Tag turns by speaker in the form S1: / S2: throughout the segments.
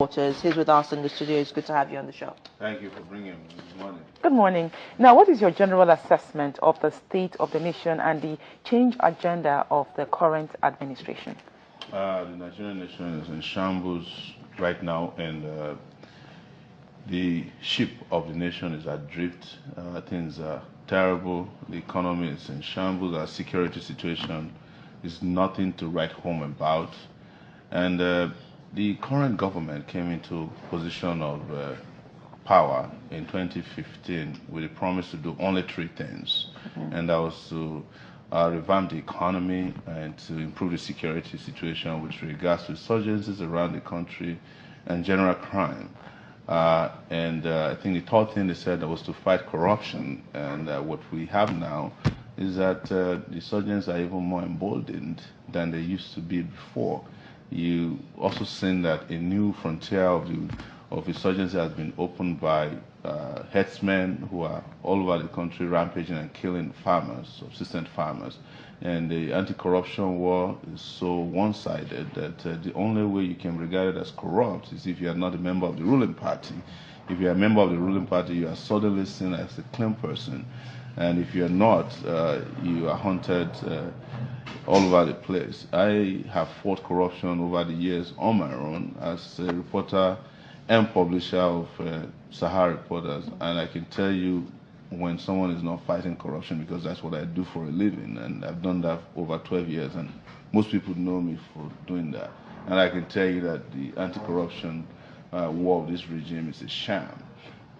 S1: He's with us in the studio. It's good to have you on the show.
S2: Thank you for bringing me. Good morning.
S3: Good morning. Now, what is your general assessment of the state of the nation and the change agenda of the current administration?
S2: The Nigerian nation is in shambles right now, and the ship of the nation is adrift. Things are terrible. The economy is in shambles. Our security situation is nothing to write home about. And the current government came into position of power in 2015 with a promise to do only three things. And that was to revamp the economy and to improve the security situation with regards to insurgencies around the country and general crime. I think the third thing they said was to fight corruption. And what we have now is that the insurgents are even more emboldened than they used to be before. You also seen that a new frontier of insurgency has been opened by herdsmen who are all over the country rampaging and killing farmers, subsistence farmers. And the anti-corruption war is so one-sided that the only way you can regard it as corrupt is if you are not a member of the ruling party. If you are a member of the ruling party, you are suddenly seen as a clean person. And if you are not, you are hunted all over the place. I have fought corruption over the years on my own as a reporter and publisher of Sahara Reporters, and I can tell you when someone is not fighting corruption, because that's what I do for a living, and I've done that over 12 years, and most people know me for doing that. And I can tell you that the anti-corruption war of this regime is a sham.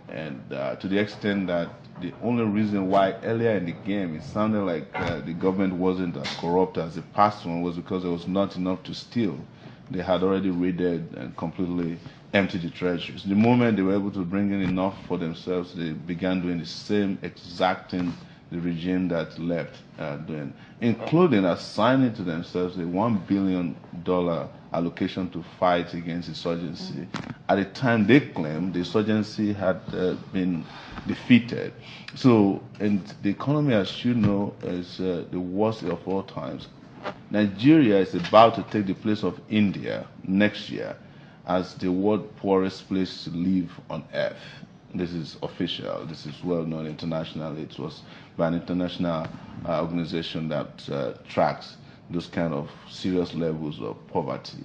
S2: And to the extent that the only reason why earlier in the game it sounded like the government wasn't as corrupt as the past one was because there was not enough to steal. They had already raided and completely emptied the treasuries. The moment they were able to bring in enough for themselves, they began doing the same exact thing the regime that left doing, including assigning to themselves a $1 billion allocation to fight against insurgency. At the time they claimed the insurgency had been defeated. So, and the economy, as you know, is the worst of all times. Nigeria is about to take the place of India next year as the world's poorest place to live on earth. This is official. This is well known internationally. It was by an international organization that tracks those kind of serious levels of poverty.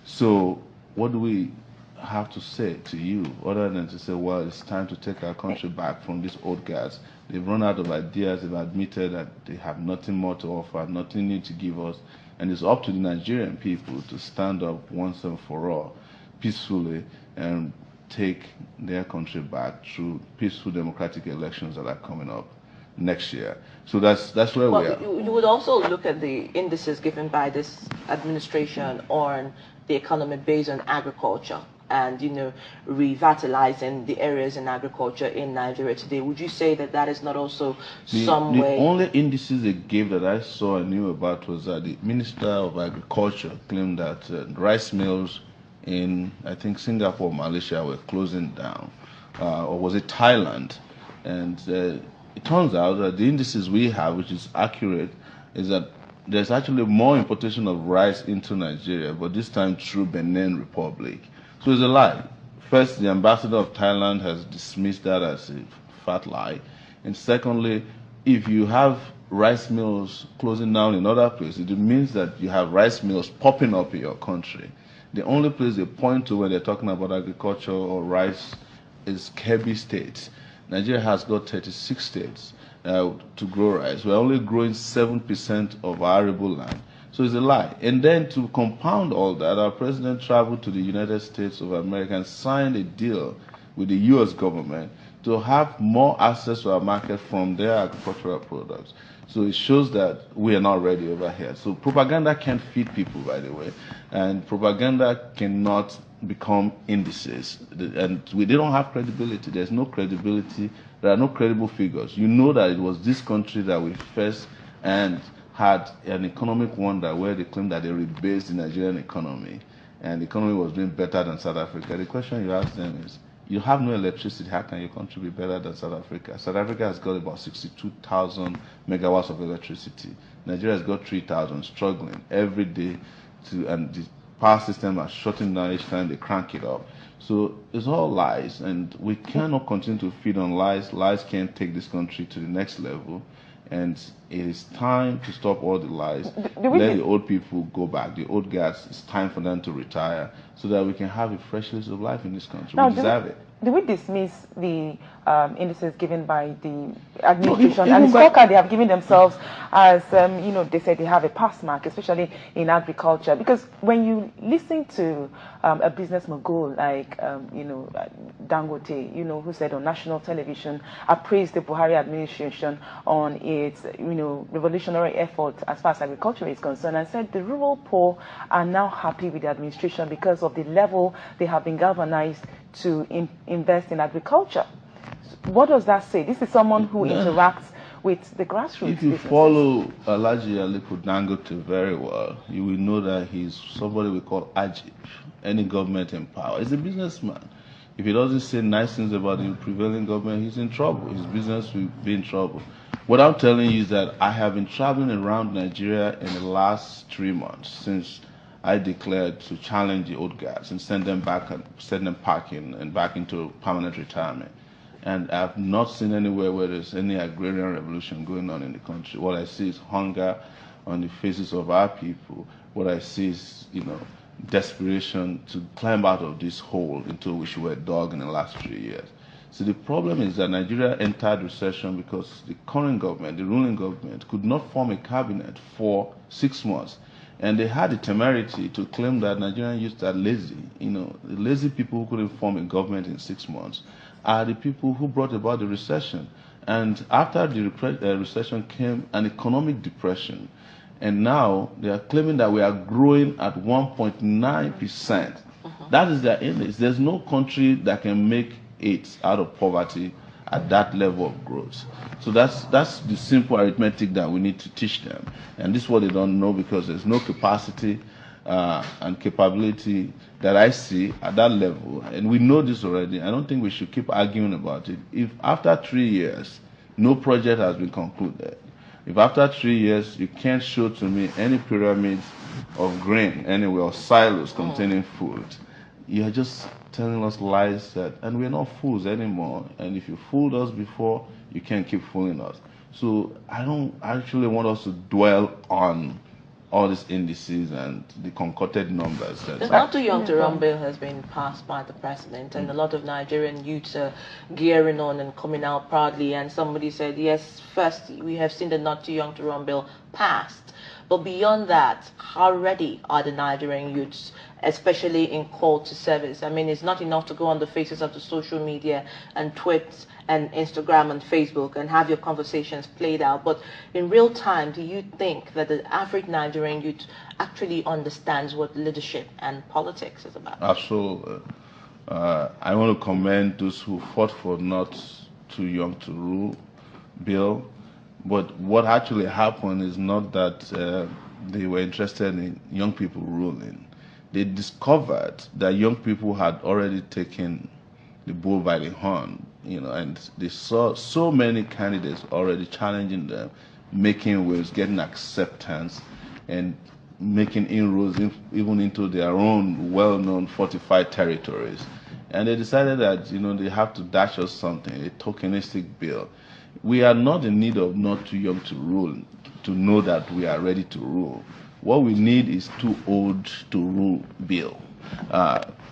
S2: So what do we have to say to you other than to say, well, it's time to take our country back from these old guys? They've run out of ideas. They've admitted that they have nothing more to offer, nothing new to give us. And it's up to the Nigerian people to stand up once and for all, peacefully, and take their country back through peaceful democratic elections that are coming up next year. So that's where we are.
S1: You would also look at the indices given by this administration on the economy based on agriculture and, revitalizing the areas in agriculture in Nigeria today. Would you say that that is not also some way?
S2: The only indices they gave that I saw and knew about was that the Minister of Agriculture claimed that rice mills in, I think, Singapore, Malaysia were closing down, or was it Thailand? And it turns out that the indices we have, which is accurate, is that there's actually more importation of rice into Nigeria, but this time through Benin Republic. So it's a lie. First, the ambassador of Thailand has dismissed that as a fat lie. And secondly, if you have rice mills closing down in other places, it means that you have rice mills popping up in your country. The only place they point to when they're talking about agriculture or rice is Kebbi State. Nigeria has got 36 states to grow rice. We're only growing 7% of our arable land. So it's a lie. And then to compound all that, our president traveled to the United States of America and signed a deal with the U.S. government to have more access to our market from their agricultural products. So it shows that we are not ready over here. So propaganda can't feed people, by the way, and propaganda cannot become indices. And they don't have credibility. There's no credibility. There are no credible figures. You know that it was this country that we first and had an economic wonder where they claimed that they rebased the Nigerian economy, and the economy was doing better than South Africa. The question you ask them is, you have no electricity, how can your country be better than South Africa? South Africa has got about 62,000 megawatts of electricity. Nigeria has got 3,000, struggling every day and power system are shutting down each time they crank it up. So it's all lies, and we cannot continue to feed on lies. Lies can't take this country to the next level, and it is time to stop all the lies. Let the old people go back. The old guys, it's time for them to retire so that we can have a fresh lease of life in this country. We deserve it.
S3: Do we dismiss the indices given by the administration and the scorecard they have given themselves as, you know, they said they have a pass mark, especially in agriculture? Because when you listen to a business mogul like, you know, Dangote, you know, who said on national television, appraised the Buhari administration on its, you know, revolutionary effort as far as agriculture is concerned, and said the rural poor are now happy with the administration because of the level they have been galvanized to invest in agriculture. What does that say? This is someone who interacts with the grassroots.
S2: If you follow Alhaji Aliko Dangote very well, you will know that he's somebody we call Ajib, any government in power. He's a businessman. If he doesn't say nice things about the prevailing government, he's in trouble. His business will be in trouble. What I'm telling you is that I have been traveling around Nigeria in the last 3 months since I declared to challenge the old guys and send them back and send them packing and back into permanent retirement. And I've not seen anywhere where there's any agrarian revolution going on in the country. What I see is hunger on the faces of our people. What I see is, you know, desperation to climb out of this hole into which we were dug in the last 3 years. So the problem is that Nigeria entered recession because the current government, the ruling government, could not form a cabinet for 6 months. And they had the temerity to claim that Nigerian youths are lazy. You know, the lazy people who couldn't form a government in 6 months are the people who brought about the recession. And after the recession came an economic depression. And now they are claiming that we are growing at 1.9%. That is their index. There's no country that can make it out of poverty at that level of growth. So that's the simple arithmetic that we need to teach them. And this is what they don't know, because there's no capacity and capability that I see at that level. And we know this already. I don't think we should keep arguing about it. If after 3 years, no project has been concluded, if after 3 years you can't show to me any pyramids of grain anywhere or silos containing food, you're just telling us lies and we're not fools anymore. And if you fooled us before, you can't keep fooling us. So I don't actually want us to dwell on all these indices and the concocted numbers.
S1: It's not too young to run bill has been passed by the president, and a lot of Nigerian youths are gearing on and coming out proudly. And somebody said, yes, first we have seen the not too young to run bill passed. But beyond that, how ready are the Nigerian youths, especially in call to service? I mean, it's not enough to go on the faces of the social media and tweets and Instagram and Facebook and have your conversations played out. But in real time, do you think that the average Nigerian youth actually understands what leadership and politics is about?
S2: Absolutely. I want to commend those who fought for not too young to rule bill. But what actually happened is not that they were interested in young people ruling. They discovered that young people had already taken the bull by the horn, you know, and they saw so many candidates already challenging them, making waves, getting acceptance, and making inroads even into their own well-known fortified territories. And they decided that, you know, they have to dash us something, a tokenistic bill. We are not in need of not too young to rule, to know that we are ready to rule. What we need is too old to rule bill,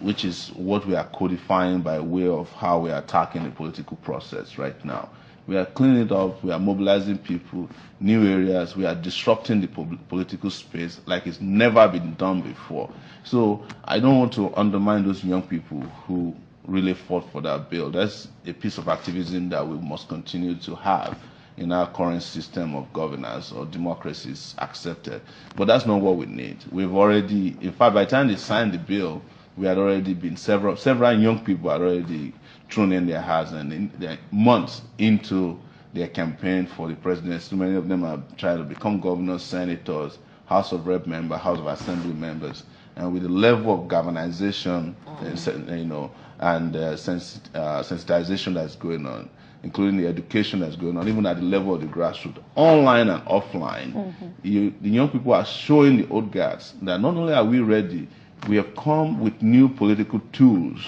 S2: which is what we are codifying by way of how we are attacking the political process right now. We are cleaning it up, we are mobilizing people, new areas, we are disrupting the political space like it's never been done before. So I don't want to undermine those young people who really fought for that bill. That's a piece of activism that we must continue to have in our current system of governance or democracy is accepted. But that's not what we need. We've already, in fact, by the time they signed the bill, we had already been, several young people had already thrown in their hats and they're months into their campaign for the presidency. So many of them have tried to become governors, senators, House of Rep members, House of Assembly members. And with the level of galvanization, you know, and sensitization that's going on, including the education that's going on, even at the level of the grassroots, online and offline, the young people are showing the old guards that not only are we ready we have come with new political tools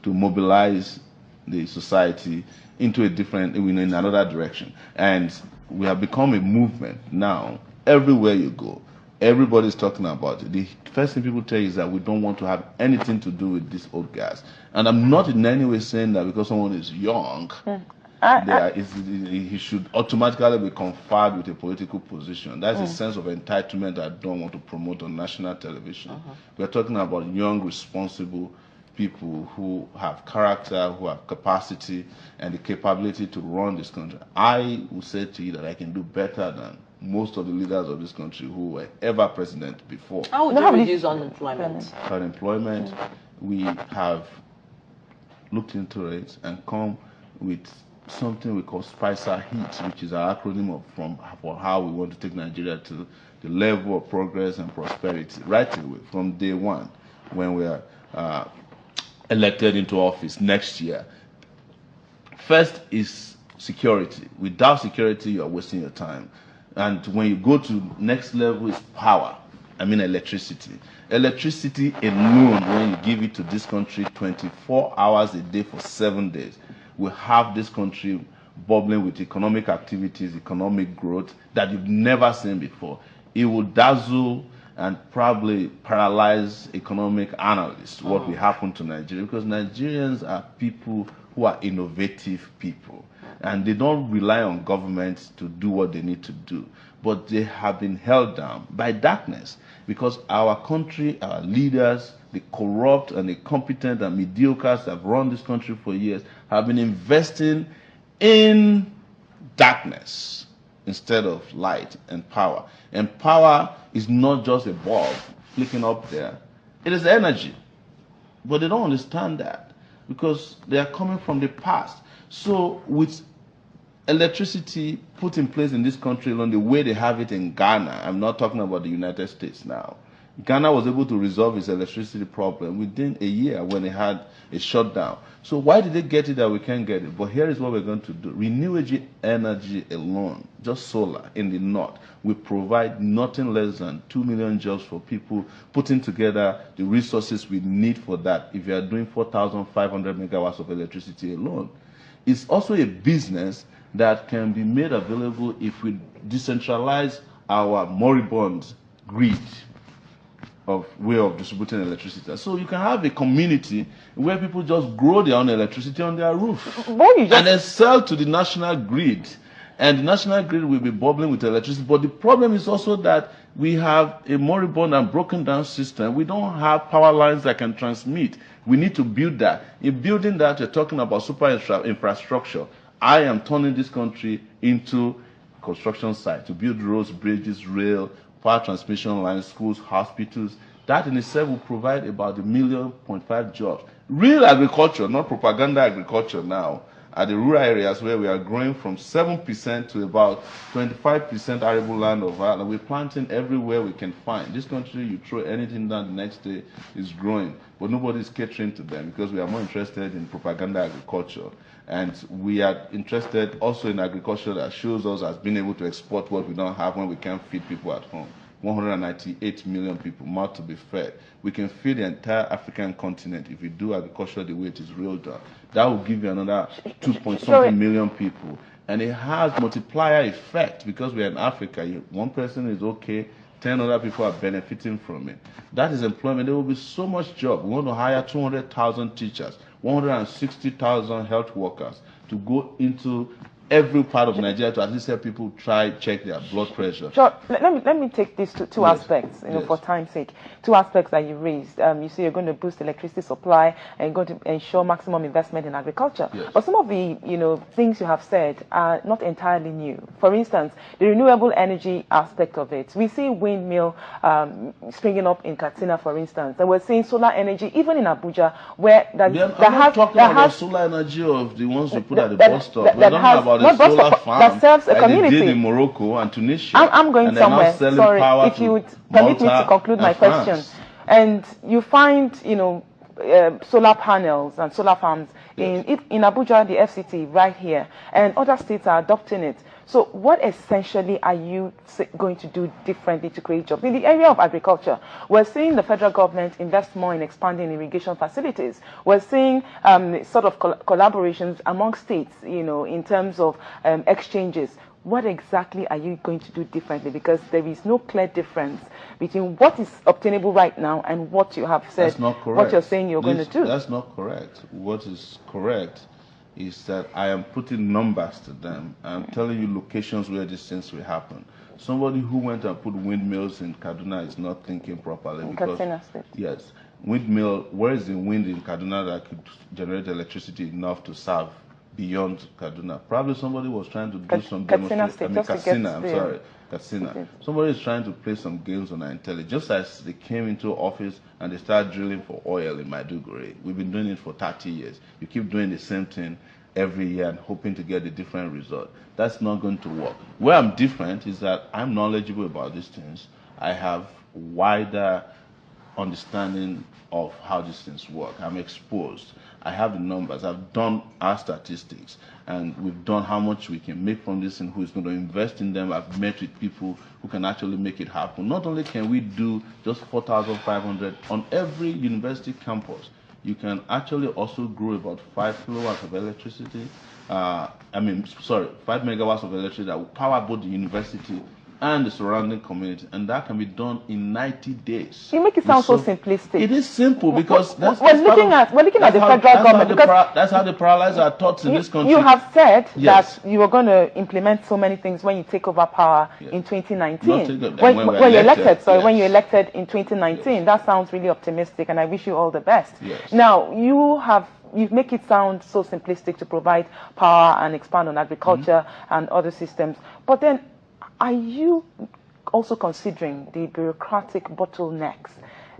S2: to mobilize the society into a different, in another direction. And we have become a movement now. Everywhere you go, everybody's talking about it. The first thing people tell you is that we don't want to have anything to do with this old gas. And I'm not in any way saying that because someone is young, he should automatically be conferred with a political position. That's a sense of entitlement I don't want to promote on national television. We're talking about young, responsible people who have character, who have capacity, and the capability to run this country. I would say to you that I can do better than most of the leaders of this country who were ever president before.
S1: How would you reduce unemployment?
S2: Unemployment, we have looked into it and come with something we call Spicer Heat, which is our acronym for how we want to take Nigeria to the level of progress and prosperity right away from day one when we are elected into office next year. First is security. Without security, you are wasting your time. And when you go to next level is power. I mean electricity. Electricity alone, when you give it to this country 24 hours a day for 7 days, will have this country bubbling with economic activities, economic growth that you've never seen before. It will dazzle and probably paralyze economic analysts what will happen to Nigeria, because Nigerians are people who are innovative people and they don't rely on government to do what they need to do, but they have been held down by darkness because our country, our leaders, the corrupt and the incompetent and mediocres that have run this country for years have been investing in darkness instead of light and power. And power is not just a bulb flicking up there. It is energy. But they don't understand that because they are coming from the past. So with electricity put in place in this country alone, the way they have it in Ghana, I'm not talking about the United States now. Ghana was able to resolve its electricity problem within a year when they had a shutdown. So why did they get it that we can't get it? But here is what we're going to do. Renewable energy alone, just solar in the north, will provide nothing less than 2 million jobs for people, putting together the resources we need for that if you are doing 4,500 megawatts of electricity alone. It's also a business that can be made available if we decentralize our moribund grid of way of distributing electricity. So you can have a community where people just grow their own electricity on their roof and then sell to the national grid. And the national grid will be bubbling with electricity. But the problem is also that we have a moribund and broken down system. We don't have power lines that can transmit. We need to build that. In building that, you're talking about super infrastructure. I am turning this country into a construction site to build roads, bridges, rail, power transmission lines, schools, hospitals. That in itself will provide about 1.5 million jobs. Real agriculture, not propaganda agriculture now, at the rural areas where we are growing from 7% to about 25% arable land of Ireland. We're planting everywhere we can find. This country, you throw anything down, the next day is growing. But nobody is catering to them because we are more interested in propaganda agriculture. And we are interested also in agriculture that shows us as being able to export what we don't have when we can't feed people at home. 198 million people, mouth to be fed. We can feed the entire African continent if we do agriculture the way it is real done. That will give you another 2-something million people. And it has multiplier effect because we are in Africa. One person is okay, 10 other people are benefiting from it. That is employment. There will be so much job. We want to hire 200,000 teachers, 160,000 health workers to go into every part of Nigeria to at least help people check their blood pressure.
S3: Sure. Let me take these two aspects, for time's sake. Two aspects that you raised. You say you're going to boost electricity supply and you're going to ensure maximum investment in agriculture. Yes. But some of the things you have said are not entirely new. For instance, the renewable energy aspect of it. We see windmill springing up in Katsina, for instance, and we're seeing solar energy even in Abuja, where
S2: I'm not talking about solar energy of the ones we put at the bus stop. We're talking about the solar farm
S3: that serves a community.
S2: They did in Morocco and Tunisia.
S3: I'm going somewhere. Sorry, if you would permit me to conclude my question. And you find, solar panels and solar farms in Abuja, the FCT right here, and other states are adopting it. So what essentially are you going to do differently to create jobs? In the area of agriculture, we're seeing the federal government invest more in expanding irrigation facilities. We're seeing sort of collaborations among states, you know, in terms of exchanges. What exactly are you going to do differently? Because there is no clear difference between what is obtainable right now and what you have said.
S2: That's not correct.
S3: What you're saying you're going to do.
S2: That's not correct. What is correct is that I am putting numbers to them. I'm telling you locations where these things will happen. Somebody who went and put windmills in Kaduna is not thinking properly.
S3: Katsina State.
S2: Yes. Windmill, where is the wind in Kaduna that could generate electricity enough to serve beyond Kaduna? Probably somebody was trying to do some demonstration. Katsina. Somebody is trying to play some games on our intelligence. Just as they came into office and they started drilling for oil in Maiduguri. We've been doing it for 30 years. You keep doing the same thing every year and hoping to get a different result. That's not going to work. Where I'm different is that I'm knowledgeable about these things. I have wider understanding of how these things work. I'm exposed. I have the numbers. I've done our statistics, and we've done how much we can make from this and who is going to invest in them. I've met with people who can actually make it happen. Not only can we do just 4,500 on every university campus, you can actually also grow about 5 kilowatts of electricity. 5 megawatts of electricity that will power both the university and the surrounding community, and that can be done in 90 days.
S3: You make it sound so simplistic.
S2: It is simple because
S3: we're looking at the federal government.
S2: That's how they paralyze our thoughts in this country.
S3: You have said that you were going to implement so many things when you take over power in 2019. When you elected in 2019, that sounds really optimistic, and I wish you all the best.
S2: Yes.
S3: Now you make it sound so simplistic to provide power and expand on agriculture and other systems, but then, are you also considering the bureaucratic bottlenecks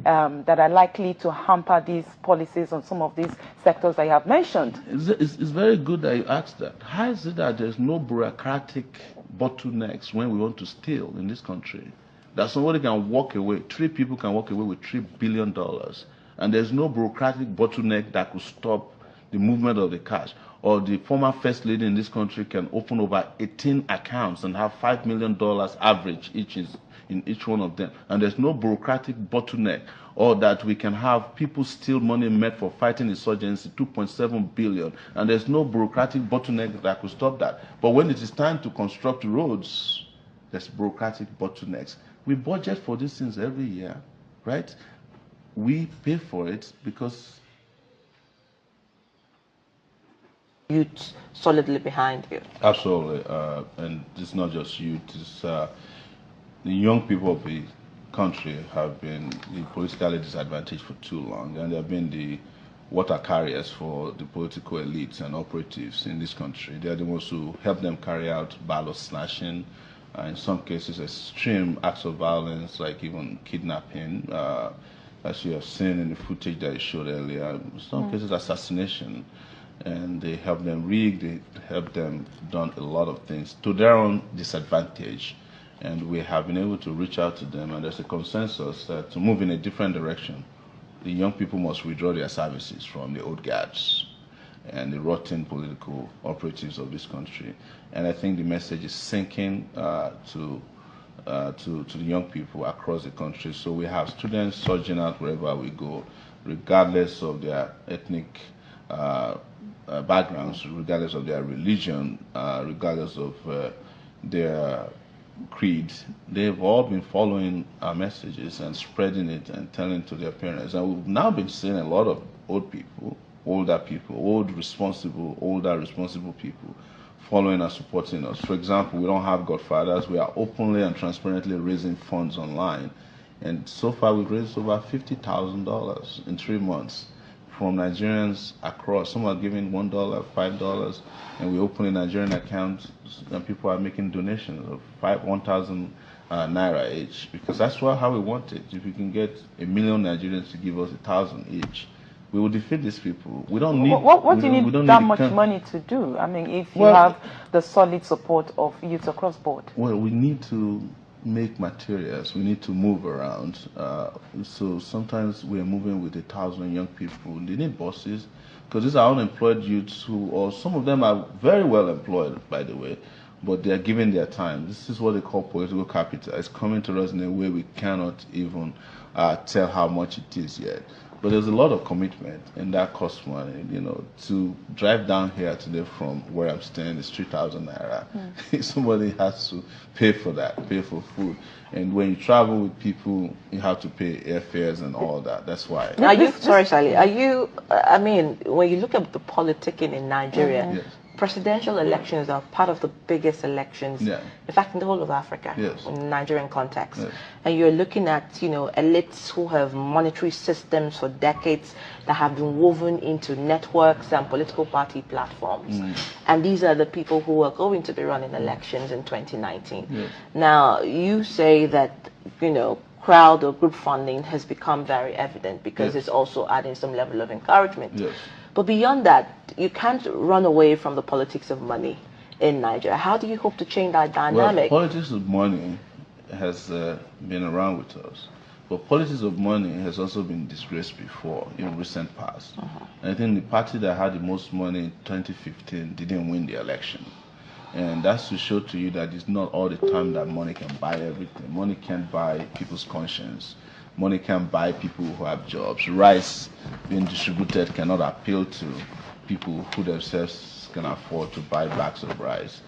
S3: that are likely to hamper these policies on some of these sectors I have mentioned?
S2: It's very good that you asked that. How is it that there's no bureaucratic bottlenecks when we want to steal in this country? That somebody can walk away, 3 people can walk away with $3 billion, and there's no bureaucratic bottleneck that could stop the movement of the cash. Or the former first lady in this country can open over 18 accounts and have $5 million average in each one of them. And there's no bureaucratic bottleneck, or that we can have people steal money meant for fighting insurgency, $2.7 billion. And there's no bureaucratic bottleneck that could stop that. But when it is time to construct roads, there's bureaucratic bottlenecks. We budget for these things every year, right? We pay for it because
S1: youth solidly behind you.
S2: Absolutely, and it's not just youth. It's the young people of the country have been politically disadvantaged for too long, and they have been the water carriers for the political elites and operatives in this country. They are the ones who help them carry out ballot slashing, in some cases extreme acts of violence, like even kidnapping, as you have seen in the footage that I showed earlier. In some cases, assassination. And they help them rig, they help them done a lot of things to their own disadvantage. And we have been able to reach out to them, and there's a consensus that to move in a different direction, the young people must withdraw their services from the old guards and the rotten political operatives of this country. And I think the message is sinking to the young people across the country. So we have students surging out wherever we go, regardless of their ethnic backgrounds, regardless of their religion, regardless of their creed. They've all been following our messages and spreading it and telling to their parents. And we've now been seeing a lot of older responsible people following and supporting us. For example, we don't have godfathers. We are openly and transparently raising funds online. And so far we've raised over $50,000 in 3 months. From Nigerians across. Some are giving $1, $5, and we open a Nigerian account, and people are making donations of 1,000 naira each, because that's how we want it. If we can get 1 million Nigerians to give us 1,000 each, we will defeat these people. We don't need.
S3: What do you need that much money to do? I mean, if you have the solid support of youth across board.
S2: Well, we need to make materials. We need to move around. So sometimes we're moving with 1,000 young people. They need buses because these are unemployed youths who, or some of them are very well employed, by the way, but they are giving their time. This is what they call political capital. It's coming to us in a way we cannot even tell how much it is yet. But there's a lot of commitment, and that costs money. You know, to drive down here today from where I'm staying is 3,000 naira. Somebody has to pay for that, pay for food. And when you travel with people, you have to pay airfares and all that. That's why.
S1: Are you, sorry, Sally, are you, I mean, when you look at the politicking in Nigeria,
S2: Yes.
S1: presidential elections are part of the biggest elections,
S2: Yeah.
S1: in fact, in the whole of Africa,
S2: Yes.
S1: in the Nigerian context.
S2: Yes.
S1: And you're looking at, you know, elites who have monetary systems for decades that have been woven into networks and political party platforms. And these are the people who are going to be running elections in 2019.
S2: Yes.
S1: Now, you say that, you know, crowd or group funding has become very evident because
S2: Yes.
S1: it's also adding some level of encouragement.
S2: Yes.
S1: But beyond that, you can't run away from the politics of money in Nigeria. How do you hope to change that dynamic?
S2: Well, politics of money has been around with us. But politics of money has also been disgraced before in recent past. And I think the party that had the most money in 2015 didn't win the election. And that's to show to you that it's not all the time that money can buy everything. Money can't buy people's conscience. Money can't buy people who have jobs. Rice being distributed cannot appeal to people who themselves can afford to buy bags of rice.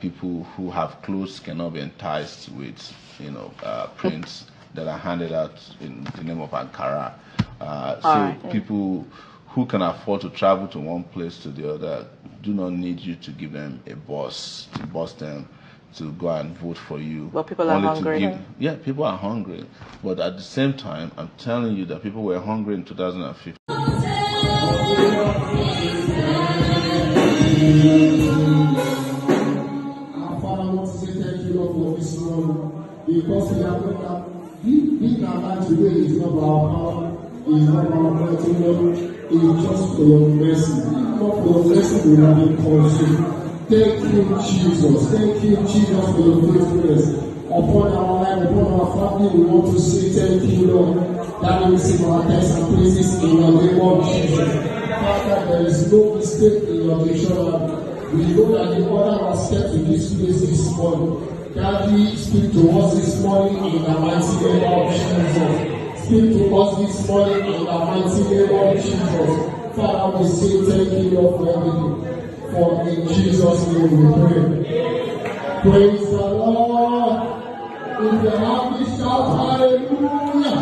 S2: People who have clothes cannot be enticed with, you know, prints that are handed out in the name of Ankara. People who can afford to travel to one place to the other do not need you to give them a bus to bus them to go and vote for you.
S1: But people are hungry.
S2: Yeah, people are hungry. But at the same time, I'm telling you that people were hungry in 2015.
S4: Our Father, I want to say thank you, Lord, for this morning. Because we have known that being alive today is not by our power, it's not by our mighty Lord, it's just for your mercy. Not for your mercy, we have been consumed. Thank you, Jesus. Thank you, Jesus, for your faithfulness. Upon our life, upon our family, we want to say thank you, Lord. That we receive our thanks and praises in the name of Jesus. Father, there is no mistake in your dictionary. We know that the order was stepped to this place this morning. Daddy, speak to us this morning in the mighty name of Jesus. Speak to us this morning in the mighty name of Jesus. Father, we say thank you, Lord, for everything. For in Jesus' name we pray. Praise the Lord. If you have this shout, hallelujah.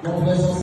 S4: God bless us.